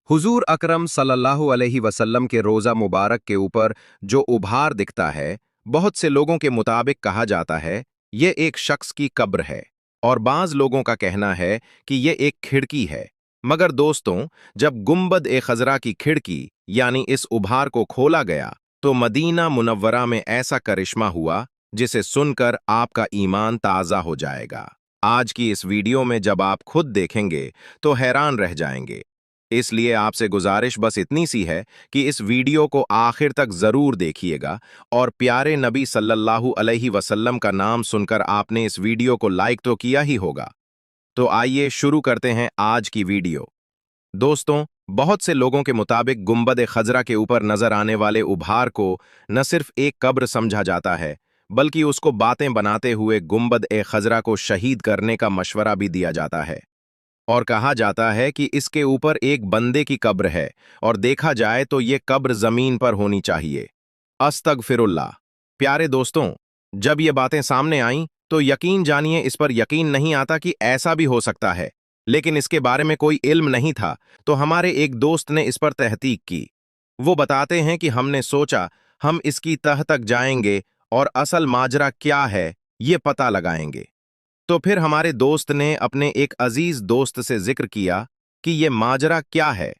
हुजूर अकरम सल्लल्लाहु अलैहि वसल्लम के रोज़ा मुबारक के ऊपर जो उभार दिखता है, बहुत से लोगों के मुताबिक कहा जाता है, ये एक शख्स की कब्र है और बाज़ लोगों का कहना है कि ये एक खिड़की है। मगर दोस्तों, जब गुंबद-ए-खज़रा की खिड़की यानी इस उभार को खोला गया, तो मदीना मुनव्वरा में ऐसा करिश्मा हुआ, जिसे सुनकर आपका ईमान ताज़ा हो जाएगा। आज की इस वीडियो में जब आप खुद देखेंगे, तो हैरान रह जाएंगे। इसलिए आपसे गुजारिश बस इतनी सी है कि इस वीडियो को आखिर तक जरूर देखिएगा और प्यारे नबी सल्लल्लाहु अलैहि वसल्लम का नाम सुनकर आपने इस वीडियो को लाइक तो किया ही होगा। तो आइए शुरू करते हैं आज की वीडियो। दोस्तों, बहुत से लोगों के मुताबिक गुंबद-ए-खज़रा के ऊपर नजर आने वाले उभार को न सिर्फ एक कब्र समझा जाता है, बल्कि उसको बातें बनाते हुए गुंबद-ए-खज़रा को शहीद करने का मशवरा भी दिया जाता है। और कहा जाता है कि इसके ऊपर एक बंदे की कब्र है और देखा जाए तो ये कब्र जमीन पर होनी चाहिए। अस्तगफिरुल्लाह। प्यारे दोस्तों, जब ये बातें सामने आईं तो यकीन जानिए इस पर यकीन नहीं आता कि ऐसा भी हो सकता है, लेकिन इसके बारे में कोई इल्म नहीं था, तो हमारे एक दोस्त ने इस पर तहकीक की। वो बताते हैं कि हमने सोचा हम इसकी तह तक जाएंगे और असल माजरा क्या है ये पता लगाएंगे। तो फिर हमारे दोस्त ने अपने एक अजीज दोस्त से जिक्र किया कि ये माजरा क्या है,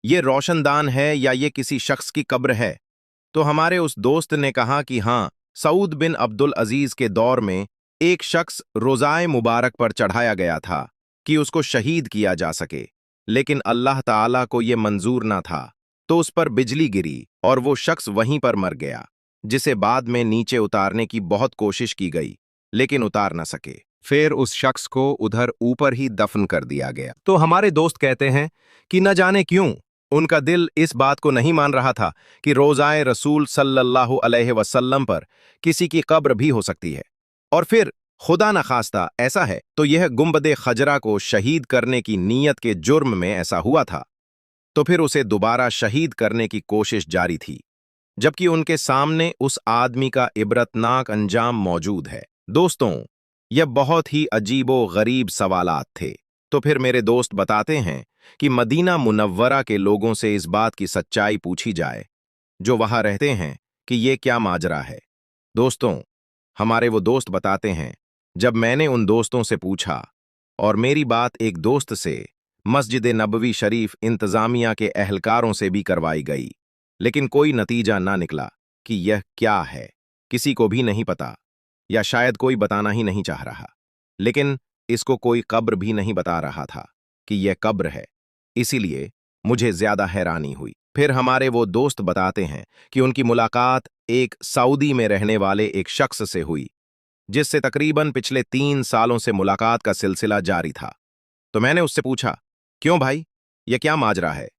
ये रोशनदान है या ये किसी शख्स की कब्र है। तो हमारे उस दोस्त ने कहा कि हाँ, सऊद बिन अब्दुल अजीज के दौर में एक शख्स रोज़ाए मुबारक पर चढ़ाया गया था कि उसको शहीद किया जा सके, लेकिन अल्लाह ताला को ये मंजूर ना था, तो उस पर बिजली गिरी और वो शख्स वहीं पर मर गया, जिसे बाद में नीचे उतारने की बहुत कोशिश की गई, लेकिन उतार न सके। फिर उस शख्स को उधर ऊपर ही दफन कर दिया गया। तो हमारे दोस्त कहते हैं कि न जाने क्यों उनका दिल इस बात को नहीं मान रहा था कि रोज़ाए रसूल सल्लल्लाहु अलैहि वसल्लम पर किसी की कब्र भी हो सकती है, और फिर खुदा न खास्ता ऐसा है तो यह गुंबद-ए-खज़रा को शहीद करने की नीयत के जुर्म में ऐसा हुआ था, तो फिर उसे दोबारा शहीद करने की कोशिश जारी थी, जबकि उनके सामने उस आदमी का इबरतनाक अंजाम मौजूद है। दोस्तों, यह बहुत ही अजीबो गरीब सवालात थे। तो फिर मेरे दोस्त बताते हैं कि मदीना मुनव्वरा के लोगों से इस बात की सच्चाई पूछी जाए, जो वहां रहते हैं, कि ये क्या माजरा है। दोस्तों, हमारे वो दोस्त बताते हैं, जब मैंने उन दोस्तों से पूछा और मेरी बात एक दोस्त से मस्जिद नबवी शरीफ इंतजामिया के अहलकारों से भी करवाई गई, लेकिन कोई नतीजा ना निकला कि यह क्या है। किसी को भी नहीं पता, या शायद कोई बताना ही नहीं चाह रहा, लेकिन इसको कोई कब्र भी नहीं बता रहा था कि यह कब्र है। इसीलिए मुझे ज्यादा हैरानी हुई। फिर हमारे वो दोस्त बताते हैं कि उनकी मुलाकात एक सऊदी में रहने वाले एक शख्स से हुई, जिससे तकरीबन पिछले 3 सालों से मुलाकात का सिलसिला जारी था। तो मैंने उससे पूछा, क्यों भाई, यह क्या माजरा है।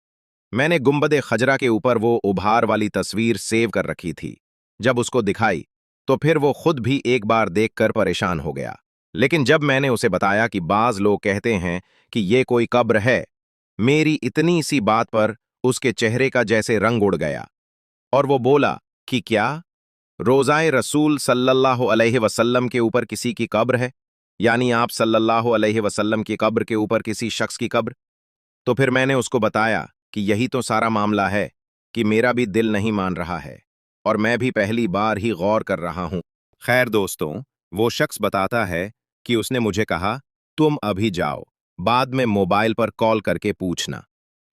मैंने गुंबद-ए-खज़रा के ऊपर वो उभार वाली तस्वीर सेव कर रखी थी। जब उसको दिखाई तो फिर वो खुद भी एक बार देखकर परेशान हो गया, लेकिन जब मैंने उसे बताया कि बाज लोग कहते हैं कि ये कोई कब्र है, मेरी इतनी सी बात पर उसके चेहरे का जैसे रंग उड़ गया और वो बोला कि क्या रोज़ाए रसूल सल्लल्लाहु अलैहि वसल्लम के ऊपर किसी की कब्र है, यानी आप सल्लल्लाहु अलैहि वसल्लम की कब्र के ऊपर किसी शख्स की कब्र। तो फिर मैंने उसको बताया कि यही तो सारा मामला है, कि मेरा भी दिल नहीं मान रहा है और मैं भी पहली बार ही गौर कर रहा हूं। खैर दोस्तों, वो शख्स बताता है कि उसने मुझे कहा, तुम अभी जाओ, बाद में मोबाइल पर कॉल करके पूछना,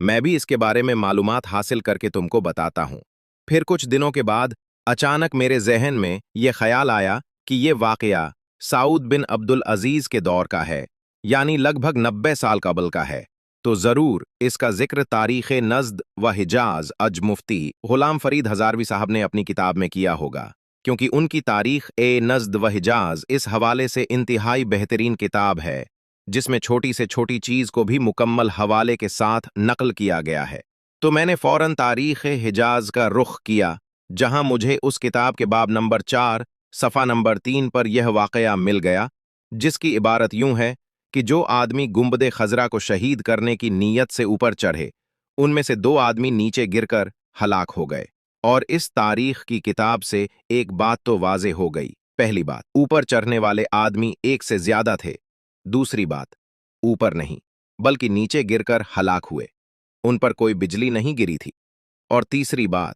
मैं भी इसके बारे में मालूमात हासिल करके तुमको बताता हूं। फिर कुछ दिनों के बाद अचानक मेरे जहन में यह ख्याल आया कि यह वाकया सऊद बिन अब्दुल अजीज के दौर का है, यानी लगभग 90 साल कबल का है। तो जरूर इसका जिक्र तारीख़ नज़्द व हिजाज अज मुफ्ती गुलाम फरीद हज़ारवी साहब ने अपनी किताब में किया होगा, क्योंकि उनकी तारीख़ ए नज़्द व हिजाज इस हवाले से इंतहाई बेहतरीन किताब है, जिसमें छोटी से छोटी चीज़ को भी मुकम्मल हवाले के साथ नकल किया गया है। तो मैंने फ़ौरन तारीख़ हिजाज का रुख किया, जहां मुझे उस किताब के बाब नंबर 4 सफ़ा नंबर 3 पर यह वाक़या मिल गया, जिसकी इबारत यूं है कि जो आदमी गुंबद-ए-खज़रा को शहीद करने की नीयत से ऊपर चढ़े, उनमें से 2 आदमी नीचे गिरकर हलाक हो गए। और इस तारीख की किताब से एक बात तो वाज़े हो गई। पहली बात, ऊपर चढ़ने वाले आदमी एक से ज्यादा थे। दूसरी बात, ऊपर नहीं बल्कि नीचे गिरकर हलाक हुए। उन पर कोई बिजली नहीं गिरी थी। और तीसरी बात,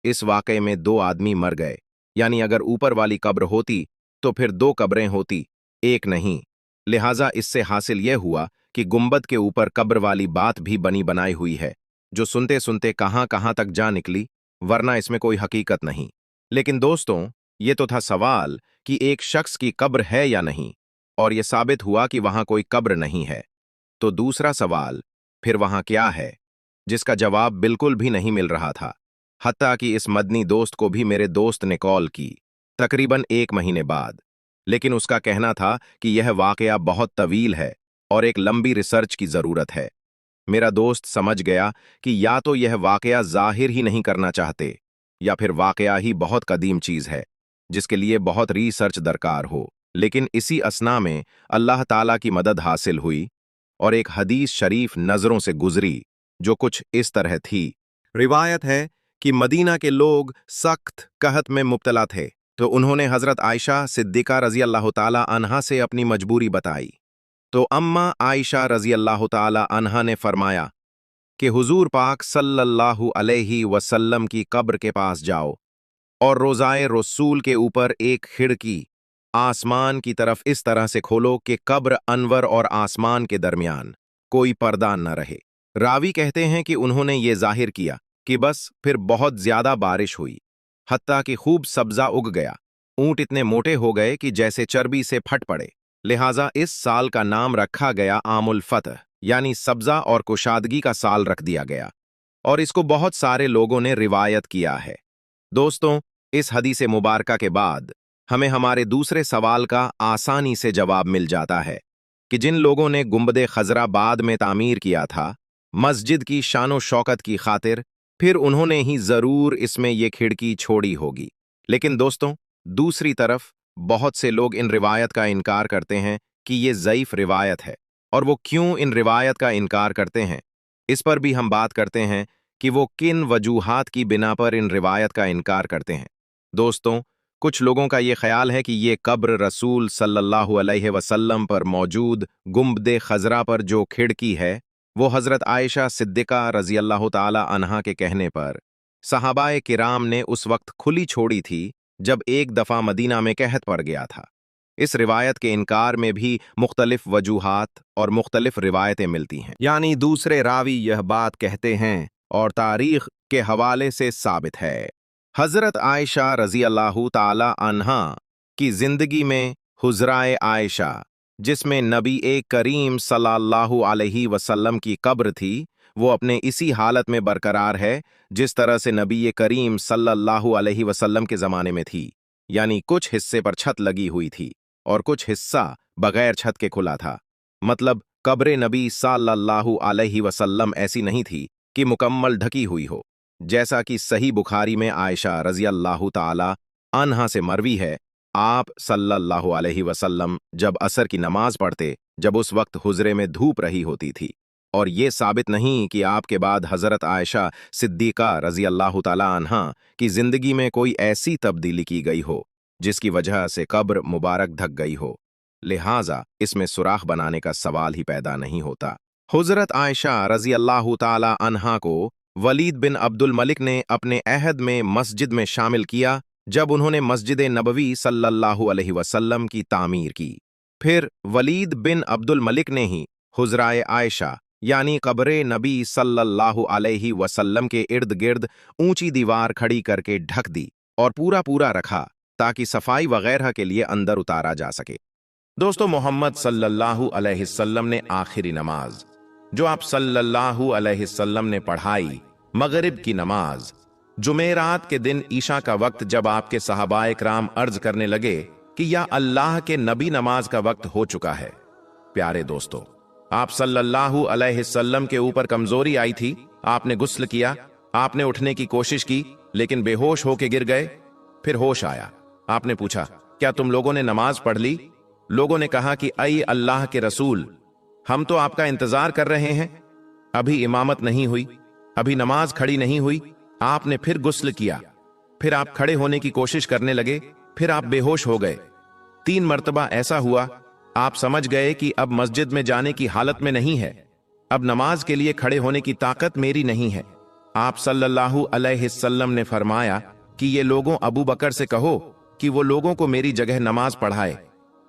इस वाकये में 2 आदमी मर गए, यानी अगर ऊपर वाली कब्र होती तो फिर 2 कब्रें होती, एक नहीं। लिहाजा इससे हासिल यह हुआ कि गुंबद के ऊपर कब्र वाली बात भी बनी बनाई हुई है, जो सुनते सुनते कहां कहां तक जा निकली, वरना इसमें कोई हकीकत नहीं। लेकिन दोस्तों, ये तो था सवाल कि एक शख्स की कब्र है या नहीं, और यह साबित हुआ कि वहां कोई कब्र नहीं है। तो दूसरा सवाल, फिर वहां क्या है, जिसका जवाब बिल्कुल भी नहीं मिल रहा था। हत्ता कि इस मदनी दोस्त को भी मेरे दोस्त ने कॉल की, तकरीबन 1 महीने बाद। लेकिन उसका कहना था कि यह वाकया बहुत तवील है और एक लंबी रिसर्च की जरूरत है। मेरा दोस्त समझ गया कि या तो यह वाकया जाहिर ही नहीं करना चाहते, या फिर वाकया ही बहुत कदीम चीज है जिसके लिए बहुत रिसर्च दरकार हो। लेकिन इसी असना में अल्लाह ताला की मदद हासिल हुई और एक हदीस शरीफ नजरों से गुजरी, जो कुछ इस तरह थी। रिवायत है कि मदीना के लोग सख्त कहत में मुब्तला थे, तो उन्होंने हजरत आयशा सिद्दीका रजी अल्लाह ताला अन्हा से अपनी मजबूरी बताई। तो अम्मा आयशा रजी अल्लाह ताला अन्हा ने फरमाया कि हुजूर पाक सल्लल्लाहु अलैहि वसल्लम की कब्र के पास जाओ और रोज़ाए रसूल के ऊपर एक खिड़की आसमान की तरफ इस तरह से खोलो कि कब्र अनवर और आसमान के दरमियान कोई पर्दा न रहे। रावी कहते हैं कि उन्होंने ये जाहिर किया कि बस फिर बहुत ज्यादा बारिश हुई, हत्ता कि खूब सब्जा उग गया। ऊंट इतने मोटे हो गए कि जैसे चर्बी से फट पड़े। लिहाजा इस साल का नाम रखा गया आमुल फतह, यानी सब्जा और कुशादगी का साल रख दिया गया, और इसको बहुत सारे लोगों ने रिवायत किया है। दोस्तों, इस हदीस मुबारका के बाद हमें हमारे दूसरे सवाल का आसानी से जवाब मिल जाता है कि जिन लोगों ने गुंबदे खजरा बाद में तामीर किया था मस्जिद की शानो शौकत की खातिर, फिर उन्होंने ही जरूर इसमें ये खिड़की छोड़ी होगी। लेकिन दोस्तों, दूसरी तरफ बहुत से लोग इन रिवायत का इनकार करते हैं कि ये ज़ईफ रिवायत है। और वो क्यों इन रिवायत का इनकार करते हैं, इस पर भी हम बात करते हैं कि वो किन वजूहात की बिना पर इन रिवायत का इनकार करते हैं। दोस्तों, कुछ लोगों का ये ख्याल है कि ये कब्र रसूल सल्लल्लाहु अलैहि वसल्लम पर मौजूद गुंबदे खजरा पर जो खिड़की है, वो हजरत आयशा सिद्दीका रजी अल्लाह ताला अन्हा के कहने पर सहाबाए किराम ने उस वक्त खुली छोड़ी थी जब एक दफा मदीना में कहत पड़ गया था। इस रिवायत के इनकार में भी मुख्तलिफ वजूहात और मुख्तलिफ रिवायतें मिलती हैं, यानी दूसरे रावी यह बात कहते हैं और तारीख के हवाले से साबित है। हजरत आयशा रजी अल्लाह ताला अन्हा की जिंदगी में हुजराए आयशा, जिसमें नबी करीम सल्लल्लाहु अलैहि वसल्लम की कब्र थी, वो अपने इसी हालत में बरकरार है जिस तरह से नबी करीम सल्लल्लाहु अलैहि वसल्लम के ज़माने में थी, यानी कुछ हिस्से पर छत लगी हुई थी और कुछ हिस्सा बगैर छत के खुला था। मतलब कब्र नबी सल्लल्लाहु अलैहि वसल्लम ऐसी नहीं थी कि मुकम्मल ढकी हुई हो, जैसा कि सही बुखारी में आयशा रजी अल्लाह ताला अन्हा से मरवी है। आप सल्लल्लाहु अलैहि वसल्लम जब असर की नमाज पढ़ते, जब उस वक्त हुजरे में धूप रही होती थी, और ये साबित नहीं कि आपके बाद हजरत आयशा सिद्दीका रजी अल्लाह ताला अन्हा की जिंदगी में कोई ऐसी तब्दीली की गई हो जिसकी वजह से कब्र मुबारक ढक गई हो। लिहाजा इसमें सुराख बनाने का सवाल ही पैदा नहीं होता। हजरत आयशा रजी अल्लाह ताला अन्हा को वलीद बिन अब्दुल मलिक ने अपने अहद में मस्जिद में शामिल किया जब उन्होंने मस्जिद नबवी सल्लल्लाहु अलैहि वसल्लम की तामीर की। फिर वलीद बिन अब्दुल मलिक ने ही हुजराए आयशा यानी कब्रे नबी सल्लल्लाहु अलैहि वसल्लम के इर्द गिर्द ऊंची दीवार खड़ी करके ढक दी और पूरा रखा ताकि सफाई वगैरह के लिए अंदर उतारा जा सके। दोस्तों, मोहम्मद सल्लल्लाहु अलैहि वसल्लम ने आखिरी नमाज जो आप सल्लल्लाहु अलैहि वसल्लम ने पढ़ाई, मगरिब की नमाज, जुमेरात के दिन ईशा का वक्त, जब आपके सहाबाए कराम अर्ज करने लगे कि या अल्लाह के नबी नमाज का वक्त हो चुका है। प्यारे दोस्तों, आप सल्लल्लाहु अलैहि वसल्लम के ऊपर कमजोरी आई थी, आपने गुस्ल किया, आपने उठने की कोशिश की लेकिन बेहोश होके गिर गए। फिर होश आया, आपने पूछा क्या तुम लोगों ने नमाज पढ़ ली? लोगों ने कहा कि ऐ अल्लाह के रसूल, हम तो आपका इंतजार कर रहे हैं, अभी इमामत नहीं हुई, अभी नमाज खड़ी नहीं हुई। आपने फिर गुस्ल किया, फिर आप खड़े होने की कोशिश करने लगे, फिर आप बेहोश हो गए। 3 मर्तबा ऐसा हुआ, आप समझ गए कि अब मस्जिद में जाने की हालत में नहीं है। अब नमाज के लिए खड़े होने की ताकत मेरी नहीं है। आप सल्लल्लाहु अलैहि वसल्लम ने फरमाया कि ये लोगों अबू बकर से कहो कि वो लोगों को मेरी जगह नमाज पढ़ाए।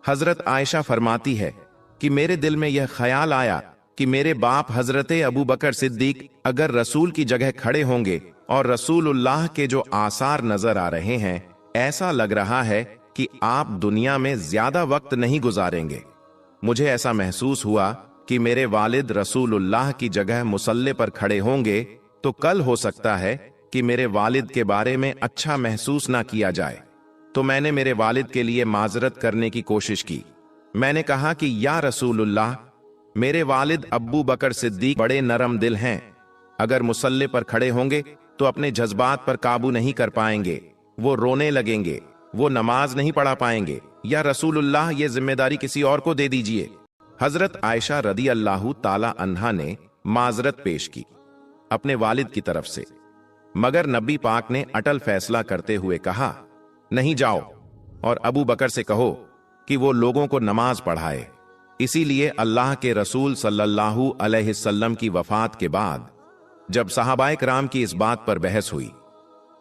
हजरत आयशा फरमाती है कि मेरे दिल में यह ख्याल आया कि मेरे बाप हजरत अबू बकर सिद्दीक अगर रसूल की जगह खड़े होंगे और रसूलुल्लाह के जो आसार नजर आ रहे हैं, ऐसा लग रहा है कि आप दुनिया में ज्यादा वक्त नहीं गुजारेंगे। मुझे ऐसा महसूस हुआ कि मेरे वालिद रसूलुल्लाह की जगह मुसल्ले पर खड़े होंगे तो कल हो सकता है कि मेरे वालिद के बारे में अच्छा महसूस ना किया जाए। तो मैंने मेरे वालिद के लिए माजरत करने की कोशिश की। मैंने कहा कि या रसूलुल्लाह, मेरे वालिद अब्बू बकर सिद्दीक बड़े नरम दिल हैं। अगर मुसल्ले पर खड़े होंगे तो अपने जज्बात पर काबू नहीं कर पाएंगे, वो रोने लगेंगे, वो नमाज नहीं पढ़ा पाएंगे। या रसूलुल्लाह, ये जिम्मेदारी किसी और को दे दीजिए। हजरत आयशा रदी अल्लाह ताला अन्हा ने माजरत पेश की अपने वालिद की तरफ से, मगर नबी पाक ने अटल फैसला करते हुए कहा, नहीं, जाओ और अबू बकर से कहो कि वो लोगों को नमाज पढ़ाए। इसीलिए अल्लाह के रसूल सल्लल्लाहु अलैहि वसल्लम की वफात के बाद जब सहाबाए किराम की इस बात पर बहस हुई,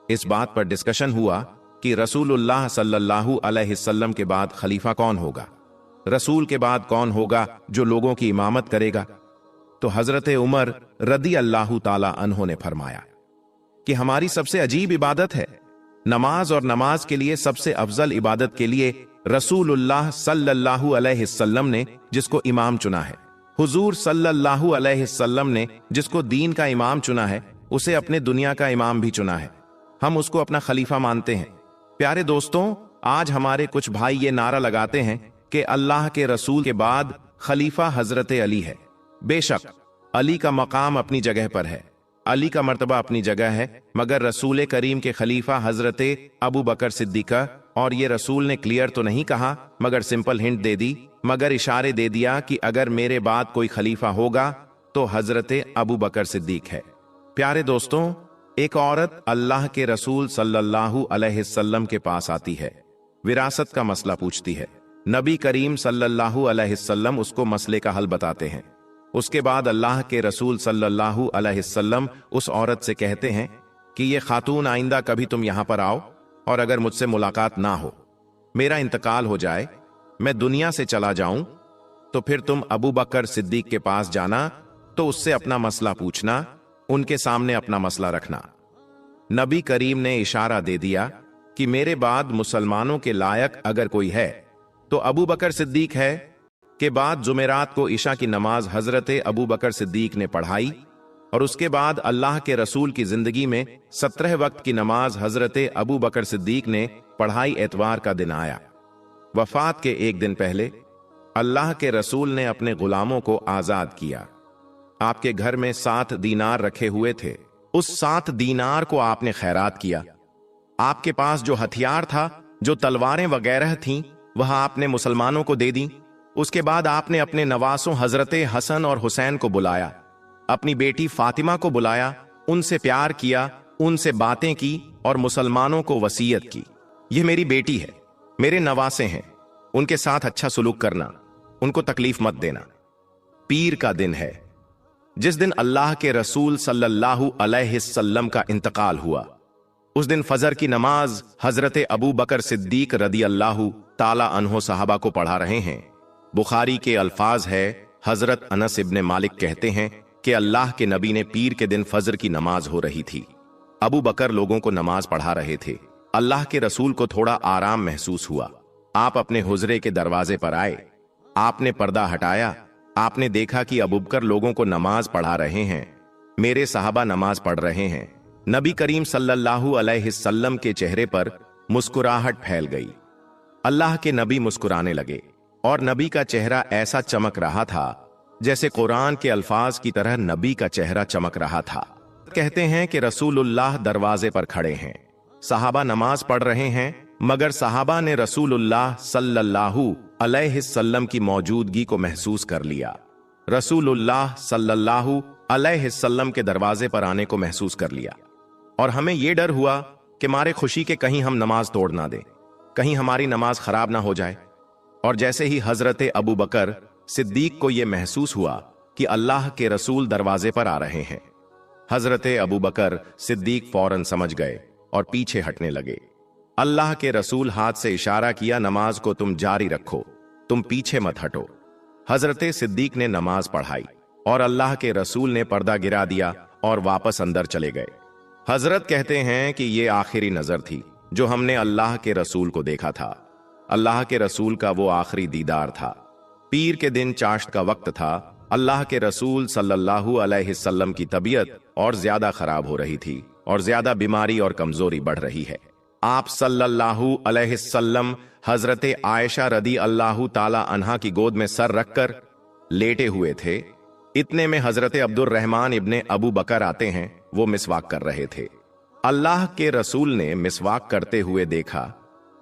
इस बात पर डिस्कशन हुआ कि रसूलुल्लाह सल्लल्लाहु अलैहि वसल्लम के बाद खलीफा कौन होगा, रसूल के बाद कौन होगा जो लोगों की इमामत करेगा, तो हजरत उमर रदी अल्लाह ताला अन्हो ने फरमाया कि हमारी सबसे अजीब इबादत है नमाज, और नमाज के लिए सबसे अफजल इबादत के लिए रसूलुल्लाह सल्लल्लाहु अलैहि वसल्लम ने जिसको इमाम चुना है, हुजूर सल्लल्लाहु अलैहि वसल्लम ने जिसको दीन का इमाम चुना है, उसे अपने दुनिया का इमाम भी चुना है। हम उसको अपना खलीफा मानते हैं। प्यारे दोस्तों, आज हमारे कुछ भाई ये नारा लगाते हैं कि अल्लाह के रसूल के बाद खलीफा हजरत अली है। बेशक अली का मकाम अपनी जगह पर है, अली का मर्तबा अपनी जगह है, मगर रसूल करीम के खलीफा हजरत अबू बकर सिद्दीका, और ये रसूल ने क्लियर तो नहीं कहा मगर सिंपल हिंट दे दी, मगर इशारे दे दिया कि अगर मेरे बाद कोई खलीफा होगा तो हजरत अबू बकर सिद्दीक है। प्यारे दोस्तों, एक औरत अल्लाह के रसूल सल्लल्लाहु अलैहि वसल्लम के पास आती है, विरासत का मसला पूछती है। नबी करीम सल्लल्लाहु अलैहि वसल्लम उसको मसले का हल बताते हैं। उसके बाद अल्लाह के रसूल सल्लल्लाहु अलैहि वसल्लम उस औरत से कहते हैं कि ये खातून, आइंदा कभी तुम यहां पर आओ और अगर मुझसे मुलाकात ना हो, मेरा इंतकाल हो जाए, मैं दुनिया से चला जाऊं, तो फिर तुम अबू बकर सिद्दीक के पास जाना, तो उससे अपना मसला पूछना, उनके सामने अपना मसला रखना। नबी करीम ने इशारा दे दिया कि मेरे बाद मुसलमानों के लायक अगर कोई है तो अबू बकर सिद्दीक है। के बाद जुमेरात को इशा की नमाज हजरत अबू बकर सिद्दीक ने पढ़ाई, और उसके बाद अल्लाह के रसूल की जिंदगी में 17 वक्त की नमाज हजरत अबू बकर सिद्दीक ने पढ़ाई। एतवार का दिन आया। वफात के एक दिन पहले अल्लाह के रसूल ने अपने गुलामों को आजाद किया। आपके घर में 7 दीनार रखे हुए थे, उस 7 दीनार को आपने खैरात किया। आपके पास जो हथियार था, जो तलवारें वगैरह थीं, वह आपने मुसलमानों को दे दी। उसके बाद आपने अपने नवासों हजरत हसन और हुसैन को बुलाया, अपनी बेटी फातिमा को बुलाया, उनसे प्यार किया, उनसे बातें की और मुसलमानों को वसीयत की, यह मेरी बेटी है, मेरे नवासे हैं, उनके साथ अच्छा सलूक करना, उनको तकलीफ मत देना। पीर का दिन है, जिस दिन अल्लाह के रसूल सल्लल्लाहु अलैहि वसल्लम का इंतकाल हुआ। उस दिन फजर की नमाज हजरत अबू बकर सिद्दीक रदी अल्लाह ताला अन्हो साहबा को पढ़ा रहे हैं। बुखारी के अल्फाज है, हजरत अनस इब्ने मालिक कहते हैं कि अल्लाह के नबी ने पीर के दिन फजर की नमाज हो रही थी। अबू बकर लोगों को नमाज पढ़ा रहे थे। अल्लाह के रसूल को थोड़ा आराम महसूस हुआ। आप अपने हुजरे के दरवाजे पर आए, आपने पर्दा हटाया, आपने देखा कि अबू बकर लोगों को नमाज पढ़ा रहे हैं, मेरे साहबा नमाज पढ़ रहे हैं। नबी करीम सल्लल्लाहु अलैहि वसल्लम के चेहरे पर मुस्कुराहट फैल गई। अल्लाह के नबी मुस्कुराने लगे और नबी का चेहरा ऐसा चमक रहा था जैसे कुरान के अल्फाज की तरह नबी का चेहरा चमक रहा था। कहते हैं कि रसूलुल्लाह दरवाजे पर खड़े हैं, सहाबा नमाज पढ़ रहे हैं, मगर सहाबा ने रसूलुल्लाह सल्लल्लाहु अलैहि वसल्लम की मौजूदगी को महसूस कर लिया। रसूलुल्लाह सल्लल्लाहु अलैहि वसल्लम के दरवाजे पर आने को महसूस कर लिया, और हमें यह डर हुआ कि मारे खुशी के कहीं हम नमाज तोड़ ना दें, कहीं हमारी नमाज खराब ना हो जाए। और जैसे ही हजरत अबू बकर सिद्दीक को यह महसूस हुआ कि अल्लाह के रसूल दरवाजे पर आ रहे हैं। हजरत अबू बकर सिद्दीक फौरन समझ गए और पीछे हटने लगे। अल्लाह के रसूल हाथ से इशारा किया, नमाज को तुम जारी रखो, तुम पीछे मत हटो। हजरत सिद्दीक ने नमाज पढ़ाई और अल्लाह के रसूल ने पर्दा गिरा दिया और वापस अंदर चले गए। हजरत कहते हैं कि ये आखिरी नजर थी जो हमने अल्लाह के रसूल को देखा था। अल्लाह के रसूल का वो आखिरी दीदार था। पीर के दिन चाश्त का वक्त था। अल्लाह के रसूल सल्लल्लाहु अलैहि वसल्लम की तबीयत और ज्यादा खराब हो रही थी और ज्यादा बीमारी और कमजोरी बढ़ रही है। आप सल्लल्लाहु अलैहि वसल्लम हजरत आयशा रदी अल्लाह ताला अन्हा की गोद में सर रखकर लेटे हुए थे। इतने में हजरत अब्दुर्रहमान इब्ने अबू बकर आते हैं। वो मिसवाक कर रहे थे। अल्लाह के रसूल ने मिसवाक करते हुए देखा।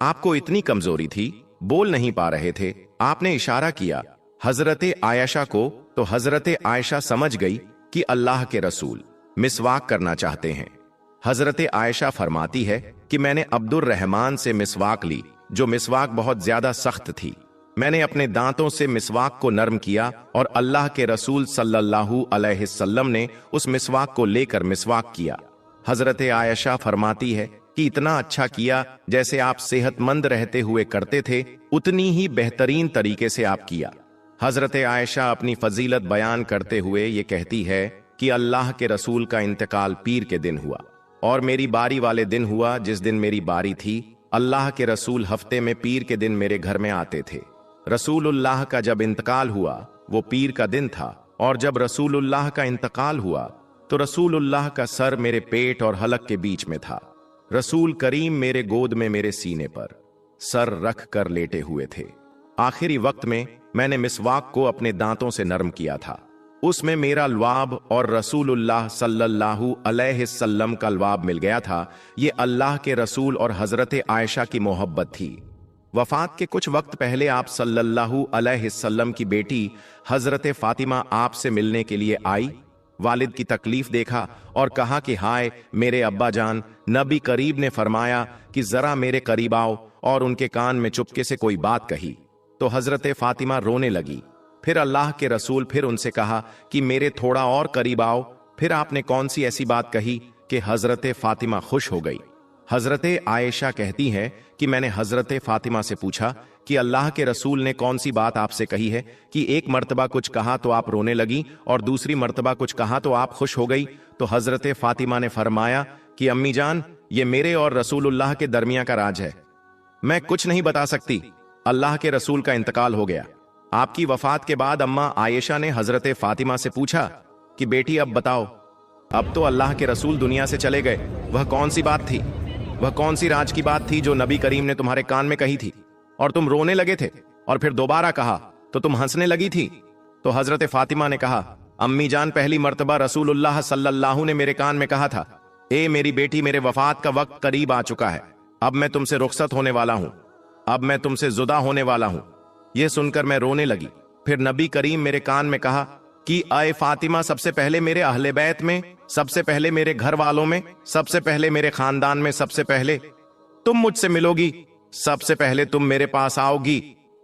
आपको इतनी कमजोरी थी, बोल नहीं पा रहे थे। आपने इशारा किया हजरत आयशा को, तो हजरत आयशा समझ गई कि अल्लाह के रसूल मिसवाक करना चाहते हैं। हजरत आयशा फरमाती है कि मैंने अब्दुर्रहमान से मिसवाक ली, जो मिसवाक बहुत ज्यादा सख्त थी। मैंने अपने दांतों से मिसवाक को नरम किया और अल्लाह के रसूल सल्लल्लाहु अलैहि वसल्लम ने उस मिसवाक को लेकर मिसवाक किया। हजरत आयशा फरमाती है कि इतना अच्छा किया जैसे आप सेहतमंद रहते हुए करते थे, उतनी ही बेहतरीन तरीके से आप किया। हजरत आयशा अपनी फजीलत बयान करते हुए ये कहती है कि अल्लाह के रसूल का इंतकाल पीर के दिन हुआ और मेरी बारी वाले दिन हुआ। जिस दिन मेरी बारी थी, अल्लाह के रसूल हफ्ते में पीर के दिन मेरे घर में आते थे। रसूलुल्लाह का जब इंतकाल हुआ वो पीर का दिन था, और जब रसूलुल्लाह का इंतकाल हुआ तो रसूलुल्लाह का सर मेरे पेट और हलक के बीच में था। रसूल करीम मेरे गोद में मेरे सीने पर सर रख कर लेटे हुए थे। आखिरी वक्त में मैंने मिसवाक को अपने दांतों से नरम किया था। उसमें मेरा लवाब और रसूलुल्लाह सल्लल्लाहु अलैहि वसल्लम का लवाब मिल गया था। ये अल्लाह के रसूल और हजरत आयशा की मोहब्बत थी। वफात के कुछ वक्त पहले आप सल्लल्लाहु अलैहि वसल्लम की बेटी हजरत फातिमा आपसे मिलने के लिए आई। वालिद की तकलीफ देखा और कहा कि हाय मेरे अब्बा जान। नबी करीब ने फरमाया कि जरा मेरे करीब आओ, और उनके कान में चुपके से कोई बात कही तो हजरत फातिमा रोने लगी। फिर अल्लाह के रसूल फिर उनसे कहा कि मेरे थोड़ा और करीब आओ। फिर आपने कौन सी ऐसी बात कही कि हजरत फातिमा खुश हो गई। हजरत आयशा कहती है कि मैंने हजरत फातिमा से पूछा कि अल्लाह के रसूल ने कौन सी बात आपसे कही है कि एक मर्तबा कुछ कहा तो आप रोने लगी और दूसरी मर्तबा कुछ कहा तो आप खुश हो गई। तो हजरत फातिमा ने फरमाया कि अम्मी जान, ये मेरे और रसूलुल्लाह के दरमियान का राज है, मैं कुछ नहीं बता सकती। अल्लाह के रसूल का इंतकाल हो गया। आपकी वफात के बाद अम्मा आयशा ने हजरत फातिमा से पूछा कि बेटी अब बताओ, अब तो अल्लाह के रसूल दुनिया से चले गए, वह कौन सी बात थी, वह कौन सी राज की बात थी जो नबी करीम ने तुम्हारे कान में कही थी और तुम रोने लगे थे, और फिर दोबारा कहा तो तुम हंसने लगी थी। तो हजरत फातिमा ने कहा, अम्मी जान, पहली मर्तबा रसूलुल्लाह सल्लल्लाहु ने मेरे कान में कहा था, ए मेरी बेटी, मेरे वफात का वक्त करीब आ चुका है, अब मैं तुमसे रुखसत होने वाला हूं, अब मैं तुमसे जुदा होने वाला हूं। यह सुनकर मैं रोने लगी। फिर नबी करीम मेरे कान में कहा कि आए फातिमा, सबसे पहले मेरे अहले बैत में, सबसे पहले मेरे घर वालों में, सबसे पहले मेरे खानदान में, सबसे पहले तुम मुझसे मिलोगी, सबसे पहले तुम मेरे पास आओगी।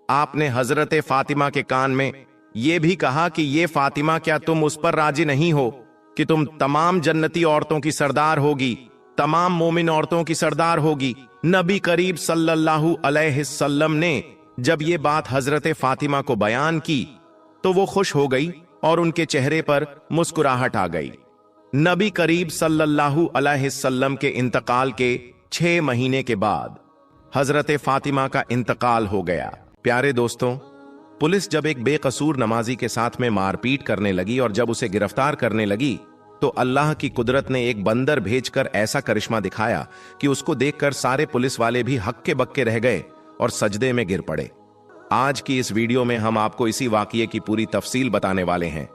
आपने हजरत फातिमा के कान में यह भी कहा कि ये फातिमा, क्या तुम उस पर राजी नहीं हो कि तुम तमाम जन्नती औरतों की सरदार होगी, तमाम मोमिन औरतों की सरदार होगी। नबी करीब सल्लल्लाहु अलैहि वसल्लम ने जब ये बात हजरत फातिमा को बयान की तो वो खुश हो गई और उनके चेहरे पर मुस्कुराहट आ गई। नबी करीब सल्लल्लाहु अलैहि वसल्लम के इंतकाल के 6 महीने के बाद हजरत फातिमा का इंतकाल हो गया। प्यारे दोस्तों, पुलिस जब एक बेकसूर नमाजी के साथ में मारपीट करने लगी और जब उसे गिरफ्तार करने लगी तो अल्लाह की कुदरत ने एक बंदर भेजकर ऐसा करिश्मा दिखाया कि उसको देखकर सारे पुलिस वाले भी हक्के बक्के रह गए और सजदे में गिर पड़े। आज की इस वीडियो में हम आपको इसी वाकये की पूरी तफसील बताने वाले हैं,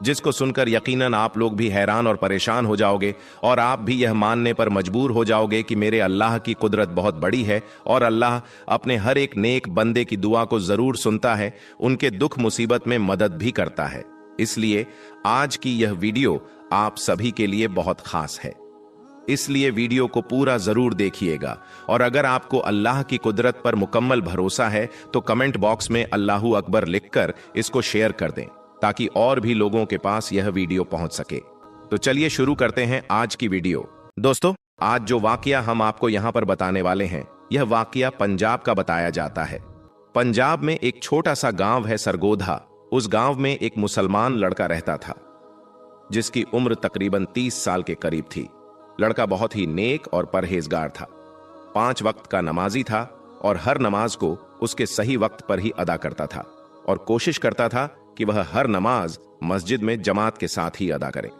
जिसको सुनकर यकीनन आप लोग भी हैरान और परेशान हो जाओगे और आप भी यह मानने पर मजबूर हो जाओगे कि मेरे अल्लाह की कुदरत बहुत बड़ी है और अल्लाह अपने हर एक नेक बंदे की दुआ को जरूर सुनता है, उनके दुख मुसीबत में मदद भी करता है। इसलिए आज की यह वीडियो आप सभी के लिए बहुत खास है, इसलिए वीडियो को पूरा जरूर देखिएगा। और अगर आपको अल्लाह की कुदरत पर मुकम्मल भरोसा है तो कमेंट बॉक्स में अल्लाहू अकबर लिखकर इसको शेयर कर दें, ताकि और भी लोगों के पास यह वीडियो पहुंच सके। तो चलिए शुरू करते हैं आज की वीडियो। दोस्तों, आज जो वाकया हम आपको यहां पर बताने वाले हैं, यह वाकया पंजाब का बताया जाता है। पंजाब में एक छोटा सा गांव है सरगोधा। उस गांव में एक मुसलमान लड़का रहता था जिसकी उम्र तकरीबन 30 साल के करीब थी। लड़का बहुत ही नेक और परहेजगार था, 5 वक्त का नमाजी था और हर नमाज को उसके सही वक्त पर ही अदा करता था और कोशिश करता था कि वह हर नमाज मस्जिद में जमात के साथ ही अदा करे।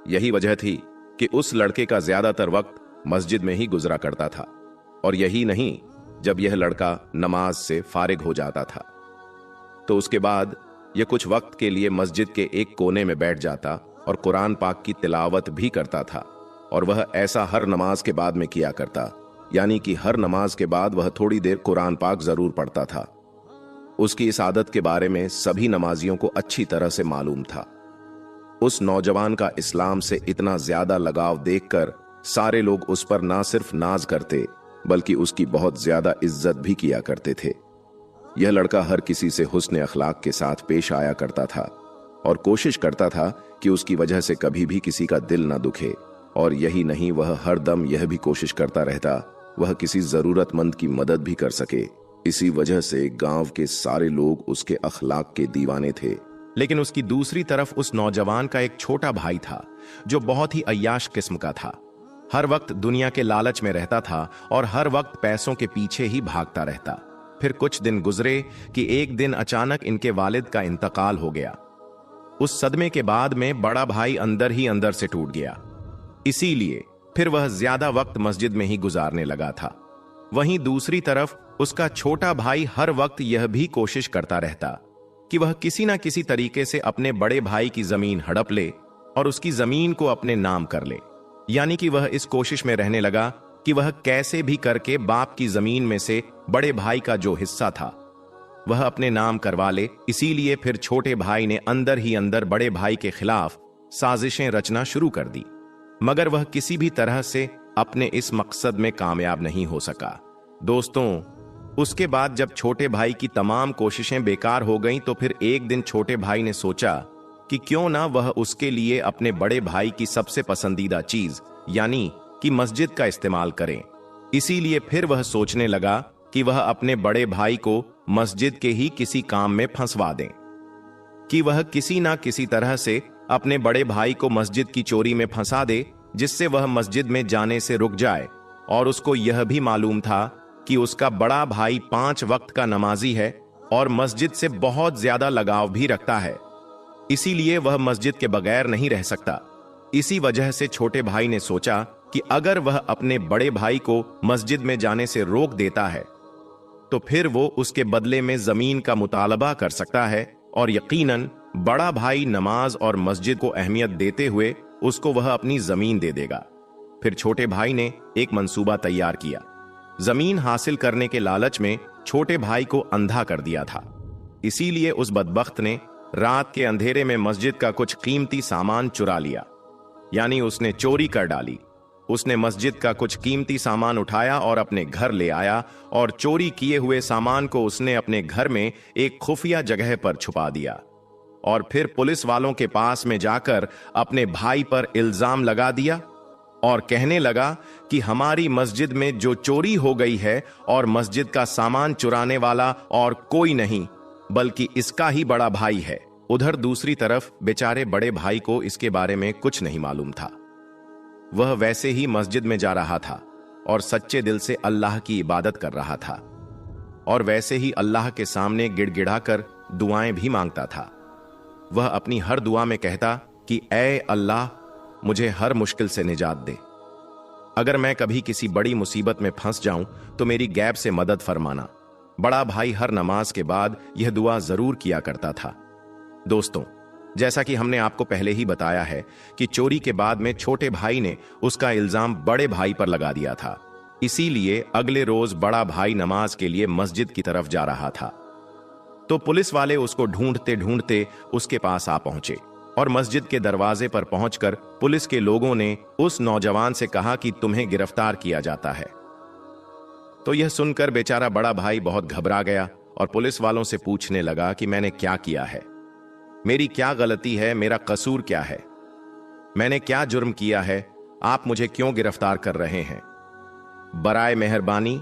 यही वजह थी कि उस लड़के का ज्यादातर वक्त मस्जिद में ही गुजरा करता था। और यही नहीं, जब यह लड़का नमाज से फारिग हो जाता था तो उसके बाद यह कुछ वक्त के लिए मस्जिद के एक कोने में बैठ जाता और कुरान पाक की तिलावत भी करता था। और वह ऐसा हर नमाज के बाद में किया करता, यानी कि हर नमाज के बाद वह थोड़ी देर कुरान पाक जरूर पढ़ता था। उसकी इस आदत के बारे में सभी नमाजियों को अच्छी तरह से मालूम था। उस नौजवान का इस्लाम से इतना ज्यादा लगाव देखकर सारे लोग उस पर ना सिर्फ नाज करते बल्कि उसकी बहुत ज्यादा इज्जत भी किया करते थे। यह लड़का हर किसी से हुस्न अखलाक के साथ पेश आया करता था और कोशिश करता था कि उसकी वजह से कभी भी किसी का दिल ना दुखे। और यही नहीं, वह हर दम यह भी कोशिश करता रहता वह किसी जरूरतमंद की मदद भी कर सके। इसी वजह से गांव के सारे लोग उसके अखलाक के दीवाने थे। लेकिन उसकी दूसरी तरफ उस नौजवान का एक छोटा भाई था जो बहुत ही अय्याश किस्म का था। हर वक्त दुनिया के लालच में रहता था और हर वक्त पैसों के पीछे ही भागता रहता। फिर कुछ दिन गुजरे कि एक दिन अचानक इनके वालिद का इंतकाल हो गया। उस सदमे के बाद में बड़ा भाई अंदर ही अंदर से टूट गया। इसीलिए फिर वह ज्यादा वक्त मस्जिद में ही गुजारने लगा था। वहीं दूसरी तरफ उसका छोटा भाई हर वक्त यह भी कोशिश करता रहता कि वह किसी ना किसी तरीके से अपने बड़े भाई की जमीन हड़प ले और उसकी जमीन को अपने नाम कर ले। यानी कि वह इस कोशिश में रहने लगा कि वह कैसे भी करके बाप की जमीन में से बड़े भाई का जो हिस्सा था वह अपने नाम करवा ले। इसीलिए फिर छोटे भाई ने अंदर ही अंदर बड़े भाई के खिलाफ साजिशें रचना शुरू कर दी, मगर वह किसी भी तरह से अपने इस मकसद में कामयाब नहीं हो सका। दोस्तों, उसके बाद जब छोटे भाई की तमाम कोशिशें बेकार हो गईं तो फिर एक दिन छोटे भाई ने सोचा कि क्यों ना वह उसके लिए अपने बड़े भाई की सबसे पसंदीदा चीज यानी कि मस्जिद का इस्तेमाल करें। इसीलिए फिर वह सोचने लगा कि वह अपने बड़े भाई को मस्जिद के ही किसी काम में फंसवा दें, कि वह किसी ना किसी तरह से अपने बड़े भाई को मस्जिद की चोरी में फंसा दे जिससे वह मस्जिद में जाने से रुक जाए। और उसको यह भी मालूम था कि उसका बड़ा भाई 5 वक्त का नमाजी है और मस्जिद से बहुत ज्यादा लगाव भी रखता है, इसीलिए वह मस्जिद के बगैर नहीं रह सकता। इसी वजह से छोटे भाई ने सोचा कि अगर वह अपने बड़े भाई को मस्जिद में जाने से रोक देता है तो फिर वो उसके बदले में जमीन का मुतालबा कर सकता है और यकीनन बड़ा भाई नमाज और मस्जिद को अहमियत देते हुए उसको वह अपनी जमीन दे देगा। फिर छोटे भाई ने एक मंसूबा तैयार किया। जमीन हासिल करने के लालच में छोटे भाई को अंधा कर दिया था। इसीलिए उस बदबख्त ने रात के अंधेरे में मस्जिद का कुछ कीमती सामान चुरा लिया, यानी उसने चोरी कर डाली। उसने मस्जिद का कुछ कीमती सामान उठाया और अपने घर ले आया और चोरी किए हुए सामान को उसने अपने घर में एक खुफिया जगह पर छुपा दिया और फिर पुलिस वालों के पास में जाकर अपने भाई पर इल्जाम लगा दिया और कहने लगा कि हमारी मस्जिद में जो चोरी हो गई है और मस्जिद का सामान चुराने वाला और कोई नहीं बल्कि इसका ही बड़ा भाई है। उधर दूसरी तरफ बेचारे बड़े भाई को इसके बारे में कुछ नहीं मालूम था। वह वैसे ही मस्जिद में जा रहा था और सच्चे दिल से अल्लाह की इबादत कर रहा था और वैसे ही अल्लाह के सामने गिड़गिड़ाकर दुआएं भी मांगता था। वह अपनी हर दुआ में कहता कि ऐ अल्लाह, मुझे हर मुश्किल से निजात दे। अगर मैं कभी किसी बड़ी मुसीबत में फंस जाऊं तो मेरी गैब से मदद फरमाना। बड़ा भाई हर नमाज के बाद यह दुआ जरूर किया करता था। दोस्तों, जैसा कि हमने आपको पहले ही बताया है कि चोरी के बाद में छोटे भाई ने उसका इल्जाम बड़े भाई पर लगा दिया था। इसीलिए अगले रोज बड़ा भाई नमाज के लिए मस्जिद की तरफ जा रहा था तो पुलिस वाले उसको ढूंढते ढूंढते उसके पास आ पहुंचे और मस्जिद के दरवाजे पर पहुंचकर पुलिस के लोगों ने उस नौजवान से कहा कि तुम्हें गिरफ्तार किया जाता है। तो यह सुनकर बेचारा बड़ा भाई बहुत घबरा गया और पुलिस वालों से पूछने लगा कि मैंने क्या किया है। मेरी क्या गलती है, मेरा कसूर क्या है, मैंने क्या जुर्म किया है, आप मुझे क्यों गिरफ्तार कर रहे हैं? बराए मेहरबानी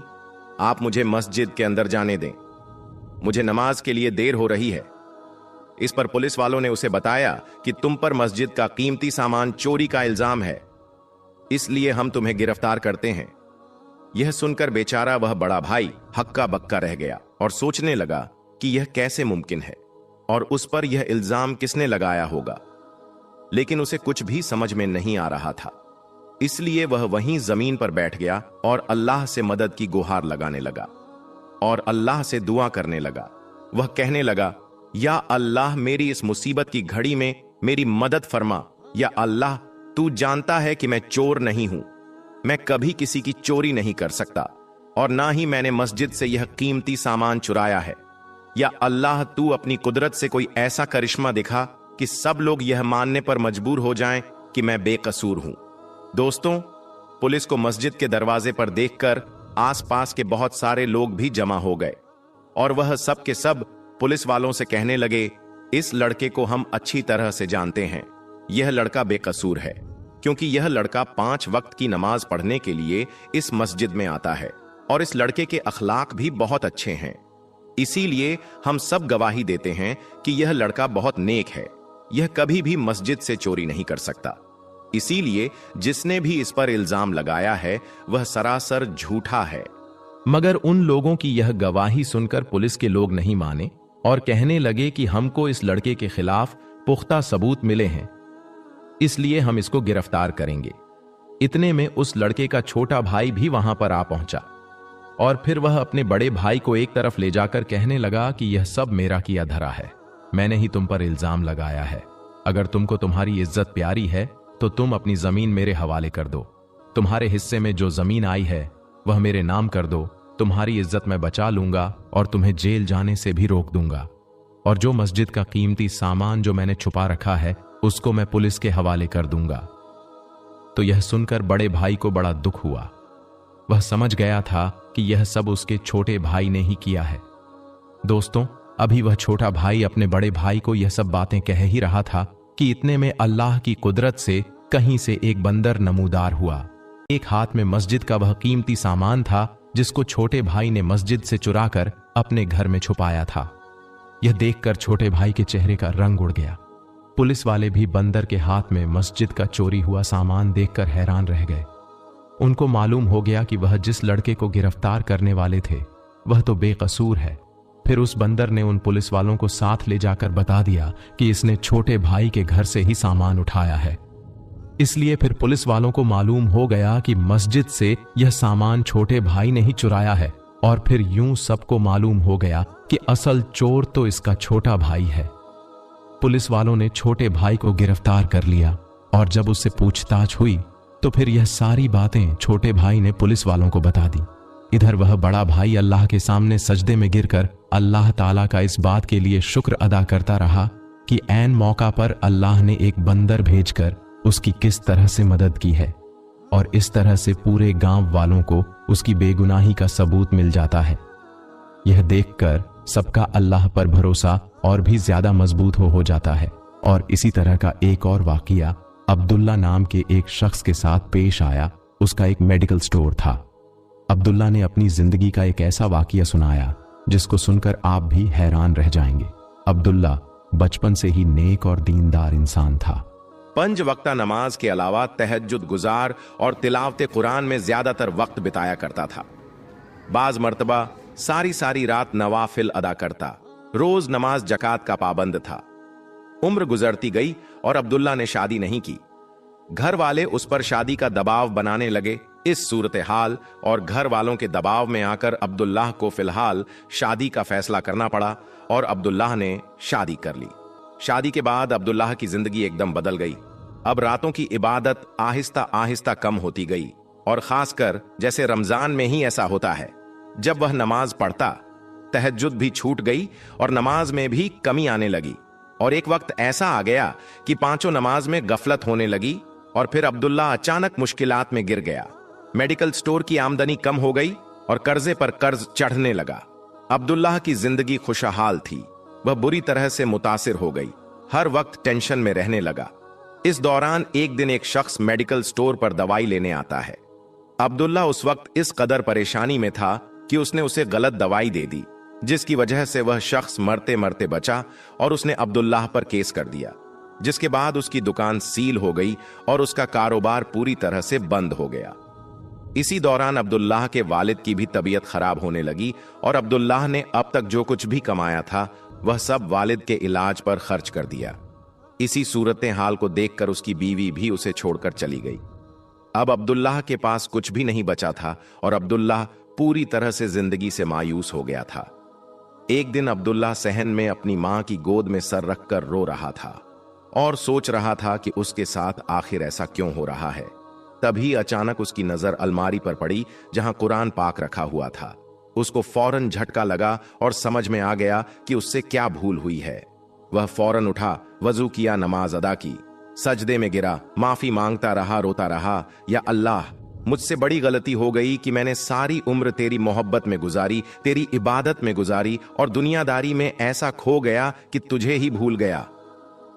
आप मुझे मस्जिद के अंदर जाने दें, मुझे नमाज के लिए देर हो रही है। इस पर पुलिस वालों ने उसे बताया कि तुम पर मस्जिद का कीमती सामान चोरी का इल्जाम है, इसलिए हम तुम्हें गिरफ्तार करते हैं। यह सुनकर बेचारा वह बड़ा भाई हक्का बक्का रह गया और सोचने लगा कि यह कैसे मुमकिन है और उस पर यह इल्जाम किसने लगाया होगा, लेकिन उसे कुछ भी समझ में नहीं आ रहा था। इसलिए वह वहीं जमीन पर बैठ गया और अल्लाह से मदद की गुहार लगाने लगा और अल्लाह से दुआ करने लगा। वह कहने लगा, या अल्लाह मेरी इस मुसीबत की घड़ी में मेरी मदद फरमा। या अल्लाह तू जानता है कि मैं चोर नहीं हूं, मैं कभी किसी की चोरी नहीं कर सकता और ना ही मैंने मस्जिद से यह कीमती सामान चुराया है। या अल्लाह तू अपनी कुदरत से कोई ऐसा करिश्मा दिखा कि सब लोग यह मानने पर मजबूर हो जाएं कि मैं बेकसूर हूं। दोस्तों, पुलिस को मस्जिद के दरवाजे पर देखकर आसपास के बहुत सारे लोग भी जमा हो गए और वह सब के सब पुलिस वालों से कहने लगे, इस लड़के को हम अच्छी तरह से जानते हैं, यह लड़का बेकसूर है, क्योंकि यह लड़का 5 वक्त की नमाज पढ़ने के लिए इस मस्जिद में आता है और इस लड़के के अखलाक भी बहुत अच्छे हैं। इसीलिए हम सब गवाही देते हैं कि यह लड़का बहुत नेक है, यह कभी भी मस्जिद से चोरी नहीं कर सकता। इसीलिए जिसने भी इस पर इल्जाम लगाया है वह सरासर झूठा है। मगर उन लोगों की यह गवाही सुनकर पुलिस के लोग नहीं माने और कहने लगे कि हमको इस लड़के के खिलाफ पुख्ता सबूत मिले हैं, इसलिए हम इसको गिरफ्तार करेंगे। इतने में उस लड़के का छोटा भाई भी वहां पर आ पहुंचा और फिर वह अपने बड़े भाई को एक तरफ ले जाकर कहने लगा कि यह सब मेरा किया धरा है, मैंने ही तुम पर इल्जाम लगाया है। अगर तुमको तुम्हारी इज्जत प्यारी है तो तुम अपनी जमीन मेरे हवाले कर दो, तुम्हारे हिस्से में जो जमीन आई है वह मेरे नाम कर दो, तुम्हारी इज्जत मैं बचा लूंगा और तुम्हें जेल जाने से भी रोक दूंगा, और जो मस्जिद का कीमती सामान जो मैंने छुपा रखा है उसको मैं पुलिस के हवाले कर दूंगा। तो यह सुनकर बड़े भाई को बड़ा दुख हुआ। वह समझ गया था कि यह सब उसके छोटे भाई ने ही किया है। दोस्तों, अभी वह छोटा भाई अपने बड़े भाई को यह सब बातें कह ही रहा था कि इतने में अल्लाह की कुदरत से कहीं से एक बंदर नमूदार हुआ। एक हाथ में मस्जिद का वह कीमती सामान था जिसको छोटे भाई ने मस्जिद से चुराकर अपने घर में छुपाया था। यह देखकर छोटे भाई के चेहरे का रंग उड़ गया। पुलिस वाले भी बंदर के हाथ में मस्जिद का चोरी हुआ सामान देखकर हैरान रह गए। उनको मालूम हो गया कि वह जिस लड़के को गिरफ्तार करने वाले थे वह तो बेकसूर है। फिर उस बंदर ने उन पुलिस वालों को साथ ले जाकर बता दिया कि इसने छोटे भाई के घर से ही सामान उठाया है। इसलिए फिर पुलिस वालों को मालूम हो गया कि मस्जिद से यह सामान छोटे भाई ने ही चुराया है, और फिर यूं सबको मालूम हो गया कि असल चोर तो इसका छोटा भाई है। पुलिस वालों ने छोटे भाई को गिरफ्तार कर लिया और जब उससे पूछताछ हुई तो फिर यह सारी बातें छोटे भाई ने पुलिस वालों को बता दी। इधर वह बड़ा भाई अल्लाह के सामने सजदे में गिरकर अल्लाह ताला का इस बात के लिए शुक्र अदा करता रहा कि ऐन मौका पर अल्लाह ने एक बंदर भेजकर उसकी किस तरह से मदद की है, और इस तरह से पूरे गांव वालों को उसकी बेगुनाही का सबूत मिल जाता है। यह देखकर सबका अल्लाह पर भरोसा और भी ज्यादा मजबूत हो जाता है। और इसी तरह का एक और वाकया अब्दुल्ला नाम के एक शख्स के साथ पेश आया। उसका एक मेडिकल स्टोर था। अब्दुल्ला ने अपनी जिंदगी का एक ऐसा वाकया सुनाया जिसको सुनकर आप भी हैरान रह जाएंगे। अब्दुल्ला बचपन से ही नेक और दीनदार इंसान था। 5 वक्ता नमाज के अलावा तहज्जुद गुजार और तिलावत कुरान में ज्यादातर वक्त बिताया करता था। बाज मर्तबा सारी सारी रात नवाफिल अदा करता। रोज नमाज जकात का पाबंद था। उम्र गुजरती गई और अब्दुल्ला ने शादी नहीं की। घर वाले उस पर शादी का दबाव बनाने लगे। इस सूरत हाल और घर वालों के दबाव में आकर अब्दुल्लाह को फिलहाल शादी का फैसला करना पड़ा और अब्दुल्लाह ने शादी कर ली। शादी के बाद अब्दुल्लाह की जिंदगी एकदम बदल गई। अब रातों की इबादत आहिस्ता आहिस्ता कम होती गई और खासकर जैसे रमजान में ही ऐसा होता है, जब वह नमाज पढ़ता तहज्जुद भी छूट गई और नमाज में भी कमी आने लगी। और एक वक्त ऐसा आ गया कि 5 नमाज में गफलत होने लगी और फिर अब्दुल्ला अचानक मुश्किलात में गिर गया। मेडिकल स्टोर की आमदनी कम हो गई और कर्जे पर कर्ज चढ़ने लगा। अब्दुल्लाह की जिंदगी खुशहाल थी, वह बुरी तरह से मुतासिर हो गई। हर वक्त टेंशन में रहने लगा। इस दौरान एक दिन एक शख्स मेडिकल स्टोर पर दवाई लेने आता है। अब्दुल्ला उस वक्त इस कदर परेशानी में था कि उसने उसे गलत दवाई दे दी, जिसकी वजह से वह शख्स मरते मरते बचा और उसने अब्दुल्लाह पर केस कर दिया, जिसके बाद उसकी दुकान सील हो गई और उसका कारोबार पूरी तरह से बंद हो गया। इसी दौरान अब्दुल्लाह के वालिद की भी तबीयत खराब होने लगी और अब्दुल्लाह ने अब तक जो कुछ भी कमाया था वह सब वालिद के इलाज पर खर्च कर दिया। इसी सूरत हाल को देखकर उसकी बीवी भी उसे छोड़कर चली गई। अब अब्दुल्लाह के पास कुछ भी नहीं बचा था और अब्दुल्लाह पूरी तरह से जिंदगी से मायूस हो गया था। एक दिन अब्दुल्लाह सहन में अपनी मां की गोद में सर रखकर रो रहा था और सोच रहा था कि उसके साथ आखिर ऐसा क्यों हो रहा है। तभी अचानक उसकी नजर अलमारी पर पड़ी जहां कुरान पाक रखा हुआ था। उसको फौरन झटका लगा और समझ में आ गया कि उससे क्या भूल हुई है। वह फौरन उठा, वजू किया, नमाज अदा की, सजदे में गिरा, माफी मांगता रहा, रोता रहा, या अल्लाह, मुझसे बड़ी गलती हो गई कि मैंने सारी उम्र तेरी मोहब्बत में गुजारी, तेरी इबादत में गुजारी और दुनियादारी में ऐसा खो गया कि तुझे ही भूल गया।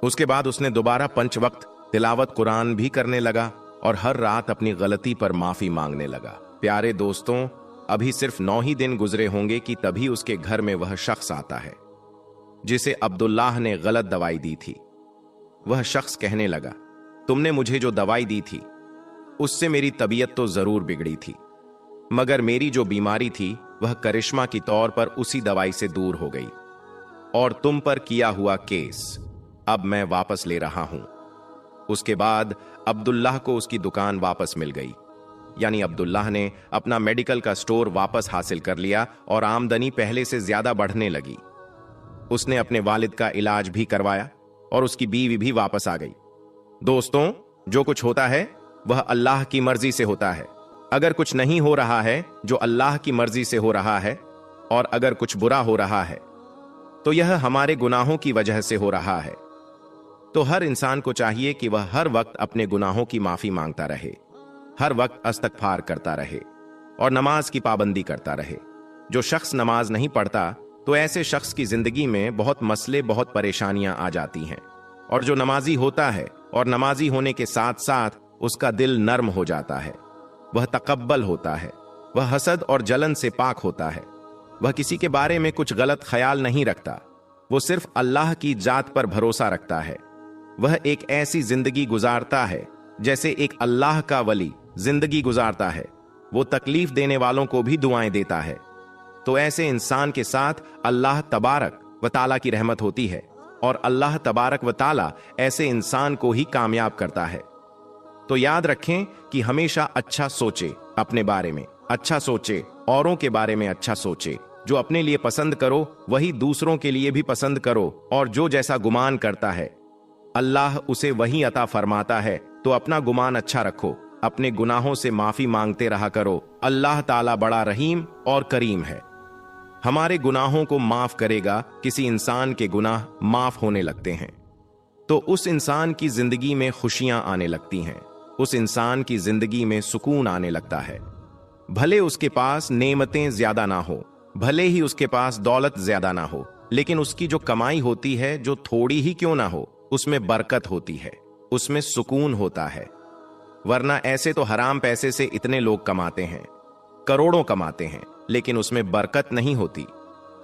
उसके बाद उसने दोबारा 5 वक्त तिलावत कुरान भी करने लगा और हर रात अपनी गलती पर माफी मांगने लगा। प्यारे दोस्तों, अभी सिर्फ 9 ही दिन गुजरे होंगे कि तभी उसके घर में वह शख्स आता है जिसे अब्दुल्लाह ने गलत दवाई दी थी। वह शख्स कहने लगा, तुमने मुझे जो दवाई दी थी उससे मेरी तबीयत तो जरूर बिगड़ी थी, मगर मेरी जो बीमारी थी वह करिश्मा की तौर पर उसी दवाई से दूर हो गई और तुम पर किया हुआ केस अब मैं वापस ले रहा हूं। उसके बाद अब्दुल्लाह को उसकी दुकान वापस मिल गई, यानी अब्दुल्लाह ने अपना मेडिकल का स्टोर वापस हासिल कर लिया और आमदनी पहले से ज्यादा बढ़ने लगी। उसने अपने वालिद का इलाज भी करवाया और उसकी बीवी भी वापस आ गई। दोस्तों, जो कुछ होता है वह अल्लाह की मर्जी से होता है। अगर कुछ नहीं हो रहा है जो अल्लाह की मर्जी से हो रहा है, और अगर कुछ बुरा हो रहा है तो यह हमारे गुनाहों की वजह से हो रहा है। तो हर इंसान को चाहिए कि वह हर वक्त अपने गुनाहों की माफी मांगता रहे, हर वक्त इस्तगफार करता रहे और नमाज की पाबंदी करता रहे। जो शख्स नमाज नहीं पढ़ता तो ऐसे शख्स की जिंदगी में बहुत मसले, बहुत परेशानियां आ जाती हैं। और जो नमाजी होता है और नमाजी होने के साथ साथ उसका दिल नर्म हो जाता है, वह तकब्बल होता है, वह हसद और जलन से पाक होता है, वह किसी के बारे में कुछ गलत ख्याल नहीं रखता, वो सिर्फ अल्लाह की जात पर भरोसा रखता है। वह एक ऐसी जिंदगी गुजारता है जैसे एक अल्लाह का वली जिंदगी गुजारता है। वो तकलीफ देने वालों को भी दुआएं देता है। तो ऐसे इंसान के साथ अल्लाह तबारक व ताला की रहमत होती है और अल्लाह तबारक व ताला ऐसे इंसान को ही कामयाब करता है। तो याद रखें कि हमेशा अच्छा सोचे, अपने बारे में अच्छा सोचे, औरों के बारे में अच्छा सोचे। जो अपने लिए पसंद करो वही दूसरों के लिए भी पसंद करो, और जो जैसा गुमान करता है अल्लाह उसे वही अता फरमाता है। तो अपना गुमान अच्छा रखो, अपने गुनाहों से माफी मांगते रहा करो। अल्लाह ताला बड़ा रहीम और करीम है, हमारे गुनाहों को माफ करेगा। किसी इंसान के गुनाह माफ होने लगते हैं तो उस इंसान की जिंदगी में खुशियां आने लगती हैं, उस इंसान की जिंदगी में सुकून आने लगता है। भले उसके पास नेमतें ज्यादा ना हो, भले ही उसके पास दौलत ज्यादा ना हो, लेकिन उसकी जो कमाई होती है, जो थोड़ी ही क्यों ना हो, उसमें बरकत होती है, उसमें सुकून होता है। वरना ऐसे तो हराम पैसे से इतने लोग कमाते हैं, करोड़ों कमाते हैं, लेकिन उसमें बरकत नहीं होती,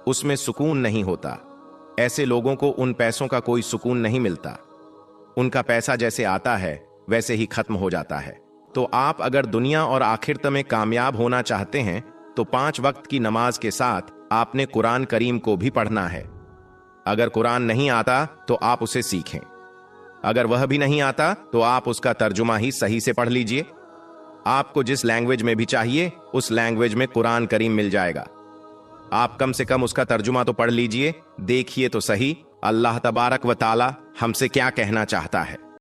उसमें सुकून नहीं होता। ऐसे लोगों को उन पैसों का कोई सुकून नहीं मिलता। उनका पैसा जैसे आता है वैसे ही खत्म हो जाता है। तो आप अगर दुनिया और आखिरत में कामयाब होना चाहते हैं तो 5 वक्त की नमाज के साथ आपने कुरान करीम को भी पढ़ना है। अगर कुरान नहीं आता तो आप उसे सीखें, अगर वह भी नहीं आता तो आप उसका तर्जुमा ही सही से पढ़ लीजिए। आपको जिस लैंग्वेज में भी चाहिए उस लैंग्वेज में कुरान करीम मिल जाएगा। आप कम से कम उसका तर्जुमा तो पढ़ लीजिए, देखिए तो सही अल्लाह तबारक व ताला हमसे क्या कहना चाहता है।